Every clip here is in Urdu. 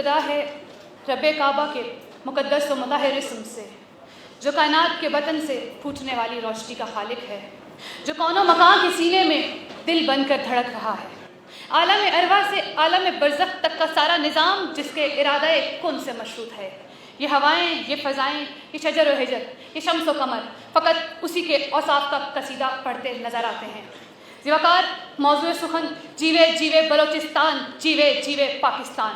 ابتدا ہے رب کعبہ کے مقدس و مطہر اسم سے، جو کائنات کے بطن سے پھوٹنے والی روشنی کا خالق ہے، جو کون و مکان کے سینے میں دل بن کر دھڑک رہا ہے، عالم ارواح سے عالم برزخ تک کا سارا نظام جس کے ارادہ کن سے مشروط ہے۔ یہ ہوائیں، یہ فضائیں، یہ شجر و حجر، یہ شمس و قمر فقط اسی کے اوصاف کا قصیدہ پڑھتے نظر آتے ہیں۔ زیوکار موضوع سخن جیوے جیوے بلوچستان، جیوے جیوے پاکستان۔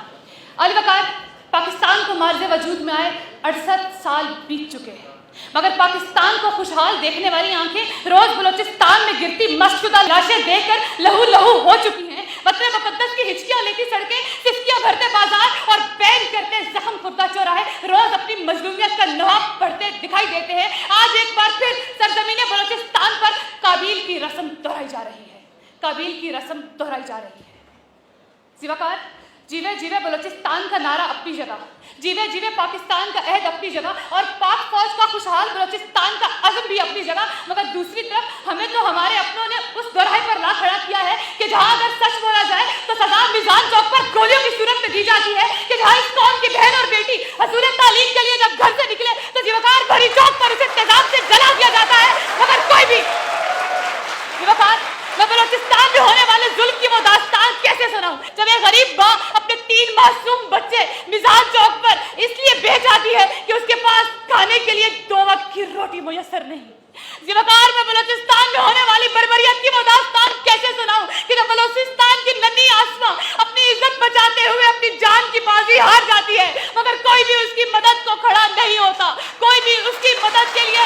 الوقار پاکستان کو مارز وجود میں آئے 68 سال بیت چکے ہیں، مگر پاکستان کو خوشحال دیکھنے والی آنکھیں روز بلوچستان میں گرتی مسجدہ لاشیں دیکھ کر لہو لہو ہو چکی ہیں۔ وطن مقدس کی ہچکیاں لیتی سڑکیں، سسکیاں بھرتے بازار اور بین کرتے زخم خوردہ چوراہے روز اپنی مظلومیت کا نواب پڑھتے دکھائی دیتے ہیں۔ آج ایک بار پھر سرزمین بلوچستان پر قابیل کی رسم دہرائی جا رہی ہے، قابیل کی رسم دہرائی جا رہی ہے۔ زیوکار جیوے جیوے بلوچستان کا نعرہ اپنی جگہ، جیوے جیوے پاکستان کا عہد اپنی جگہ اور پاک فوج کا خوشحال بلوچستان کا عزم بھی اپنی جگہ، مگر دوسری طرف ہمیں تو ہمارے اپنوں نے اس دوراہے پر لا کھڑا کیا ہے کہ جہاں اگر سچ بولا جائے تو سزا میزان چوک پر گولیوں کی صورت میں دی جاتی ہے، کہ جہاں اس قوم کی بہن اور بیٹی حصول تعلیم کے لیے جب گھر سے نکلے تو زیوکار بھری چوک پر اسے تیزاب سے جلا دیا جاتا ہے، مگر کوئی بھی زیوکار میں بلوچستان میں ہونے والے ظلم کی وہ داستان کیسے سناؤں جب ایک غریب ماں اپنے 3 معصوم بچے میزان چوک پر اس لیے بھیج آتی ہے کہ اس کے پاس کھانے کے لیے 2 وقت کی روٹی میسر نہیں۔ زیوکار میں بلوچستان میں ہونے والی بربریت کی وہ داستان کیسے سناؤں کہ جب بلوچستان کی ننھی آسماں اپنی عزت بچاتے ہوئے اپنی جان کی بازی ہار جاتی ہے، مگر کوئی بھی اس کی مدد کو کھڑا نہیں ہوتا، کوئی بھی اس کی مدد کے لیے۔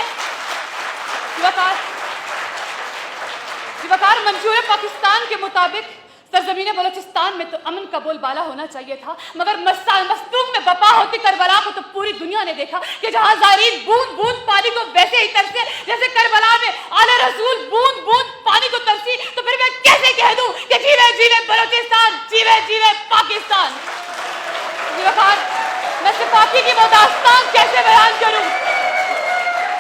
زیوکار منشور پاکستان کے مطابق سرزمین بلوچستان میں تو امن کا بول بالا ہونا چاہیے تھا، مگر مستوم میں بپا ہوتی کربلا کو تو پوری دنیا نے دیکھا کہ جہاں زائرین بوند بوند پانی کو ویسے ہی ترسے جیسے کربلا میں آل رسول بوند بوند پانی کو ترسی، تو پھر میں کیسے کہہ دوں کہ جیوے جیوے بلوچستان، جیوے جیوے پاکستان۔ زیوکار میں سپاہی کی وہ داستان کیسے بیان کروں،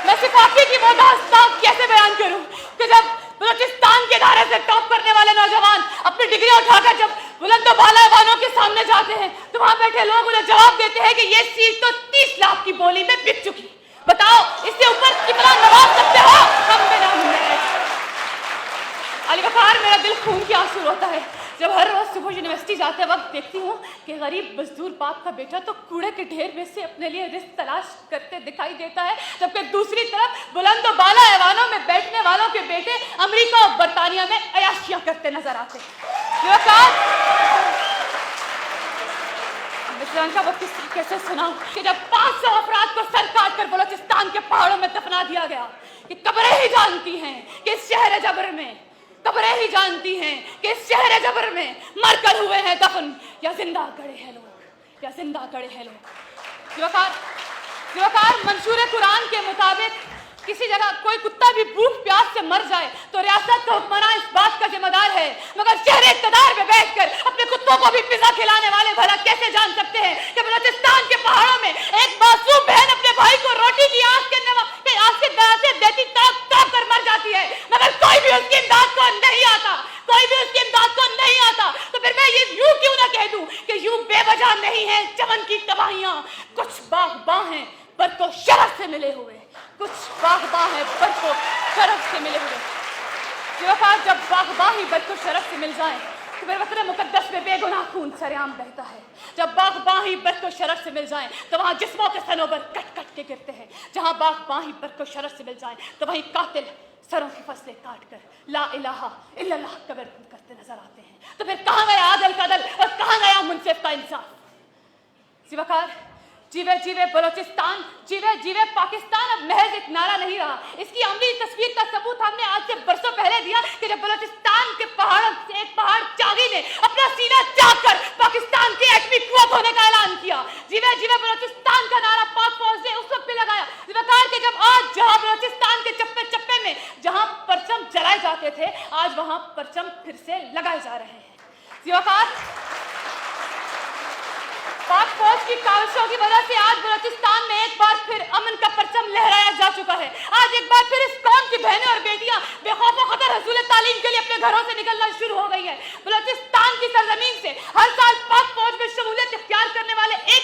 میں سپاہی کی وہ داستان کیسے بیان کروں کہ جب بلوچستان کے ادارے سے ٹاپ کرنے والے نوجوان اپنی ڈگری اٹھا کر جب بلند و بالا ایوانوں کے سامنے جاتے ہیں تو وہاں بیٹھے لوگ انہیں جواب دیتے ہیں کہ یہ سیٹ تو 30 لاکھ کی بولی میں بک چکی، بتاؤ اس سے اوپر کتنا نواز سکتے ہو ہم بے نام ہیں۔ علی وقار میرا دل خون کی آنسو روتا ہے جب ہر روز صبح یونیورسٹی جاتے وقت دیکھتی ہوں کہ غریب مزدور باپ کا بیٹا تو کوڑے کے ڈھیر میں سے اپنے لیے رزق تلاش کرتے دکھائی دیتا ہے، جبکہ دوسری طرف بلند و بالا ایوانوں میں بیٹھنے والوں کے بیٹے امریکہ اور برطانیہ میں عیاشیاں کرتے نظر آتے ہیں۔ کا وہ قصہ کیسے سناؤں کہ جب 500 افراد کو سر کاٹ کر بلوچستان کے پہاڑوں میں دفنا دیا گیا، کہ قبریں ہی جانتی ہیں کہ اس شہر جبر میں، قبریں ہی جانتی ہیں کہ اس شہر جبر میں مر کر ہوئے ہیں دفن یا زندہ گڑے ہیں لوگ، یا زندہ گڑے ہیں لوگ۔ زیوکار منشور قرآن کے مطابق کسی جگہ کوئی کتا بھی بھوک پیاس سے مر جائے تو ریاست کا حکمراں اس بات کا ذمہ دار ہے، مگر شہر اقتدار میں بیٹھ کر اپنے کتوں کو بھی پزا کھلانے والے بھلا کیسے جان سکتے ہیں کہ بلوچستان کے پہاڑوں میں ایک معصوم بہن اپنے بھائی کو روٹی کی آس سے دیتی تاپ کر مر جاتی ہے، مگر کوئی بھی اس کی امداد کو نہیں آتا، کوئی بھی اس کی امداد کو نہیں آتا۔ تو پھر میں یہ یوں کیوں نہ کہہ دوں کہ یوں بے وجہ نہیں ہیں چمن کی تباہیاں، کچھ باغباں ہیں پر کو شرف سے ملے ہوئے، کچھ باغباں ہیں پر کو شرف سے ملے ہوئے۔ زیوکار جب باغباں ہی بر کو شرف سے مل جائیں تو پھر وطن مقدس میں بے گناہ خون سرعام بہتا ہے۔ جب باغباں ہی بر کو شرف سے مل جائیں تو وہاں جسموں کے صنوبر کٹ کٹ کے گرتے ہیں، جہاں باغباں ہی بر کو شرف سے مل جائیں تو وہیں قاتل سروں کی فصلیں کاٹ کر لا الہ الا اللہ قبر کرتے نظر آتے ہیں۔ تو پھر کہاں گیا عدل کا عدل اور کہاں گیا منصف کا انصاف؟ زیوکار جیوے جیوے بلوچستان، جیوے جیوے پاکستان اب محض ایک نعرہ نہیں رہا، اس کی عملی تصویر کا ثبوت ہم نے آج سے برسوں پہلے دیا کہ جب بلوچستان کے پہاڑوں سے ایک پہاڑ چاغی نے اپنا سینہ چاک کر پاکستان کی ایٹمی قوت ہونے کا اعلان کیا۔ جیوے جیوے بلوچستان کا نعرہ پاک فوج نے اس وقت پہ لگایا زیوکار کہ جب آج جہاں بلوچستان کے چپے چپے میں جہاں پرچم جلائے جاتے تھے آج وہاں پرچم پھر سے لگائے جا رہے ہیں۔ زیوکار پاک فوج کی کاوشوں کی وجہ سے آج بلوچستان میں ایک بار پھر امن کا پرچم لہرایا جا چکا ہے۔ آج ایک بار پھر اس قوم کی بہنیں اور بیٹیاں بے خوف و خطر حصول تعلیم کے لیے اپنے گھروں سے نکلنا شروع ہو گئی ہے۔ بلوچستان کی سرزمین سے ہر سال پاک فوج میں شمولیت اختیار کرنے والے